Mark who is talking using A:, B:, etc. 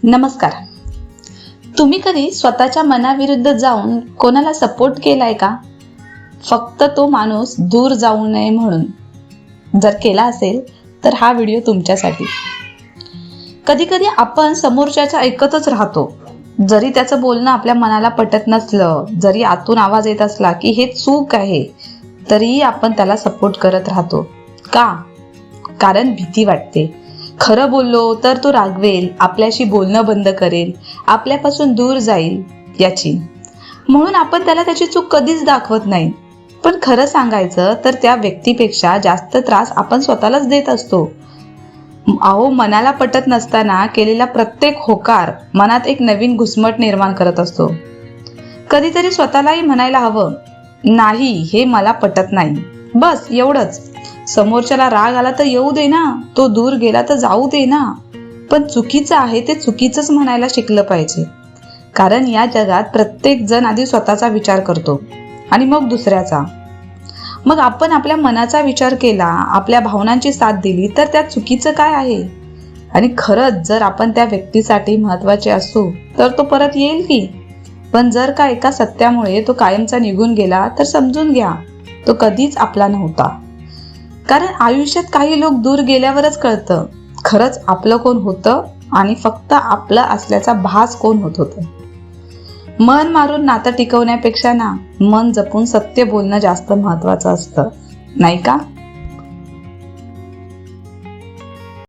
A: नमस्कार. तुम्ही कधी स्वतःच्या मनाविरुद्ध जाऊन कोणाला सपोर्ट केलाय का? फक्त तो माणूस दूर जाऊ नये म्हणून. जर केला असेल तर हा व्हिडिओ तुमच्यासाठी. कधी कधी आपण समोरच्याचं ऐकतच राहतो, जरी त्याचं बोलणं आपल्या मनाला पटत नसलं, जरी आतून आवाज येत असला की हे चूक आहे, तरीही आपण त्याला सपोर्ट करत राहतो. का? कारण भीती वाटते. खरं बोललो तर तो रागवेल, आपल्याशी बोलणं बंद करेल, आपल्यापासून दूर जाईल याची. म्हणून आपण त्याला त्याची चूक कधीच दाखवत नाही. पण खरं सांगायचं तर त्या व्यक्तीपेक्षा जास्त त्रास आपण स्वतःलाच देत असतो. अहो, मनाला पटत नसताना केलेला प्रत्येक होकार मनात एक नवीन घुसमट निर्माण करत असतो. कधीतरी स्वतःलाही म्हणायला हवं, नाही, हे मला पटत नाही. बस एवढंच. समोरच्याला राग आला तर येऊ दे ना, तो दूर गेला तर जाऊ दे ना. पण चुकीचं आहे ते चुकीचंच म्हणायला शिकलं पाहिजे. कारण या जगात प्रत्येक जण आधी स्वतःचा विचार करतो आणि मग दुसऱ्याचा. मग आपण आपल्या मनाचा विचार केला, आपल्या भावनांची साथ दिली तर त्यात चुकीचं काय आहे? आणि खरंच जर आपण त्या व्यक्तीसाठी महत्वाचे असू तर तो परत येईल की. पण जर का एका सत्यामुळे तो कायमचा निघून गेला तर समजून घ्या, तो कधीच आपला नव्हता. कारण आयुष्यात काही लोक दूर गेल्यावरच कळतं खरंच आपलं कोण होतं आणि फक्त आपलं असल्याचा भास कोण होत होतं. मन मारून नातं टिकवण्यापेक्षा ना, मन जपून सत्य बोलणं जास्त महत्वाचं असतं, नाही का?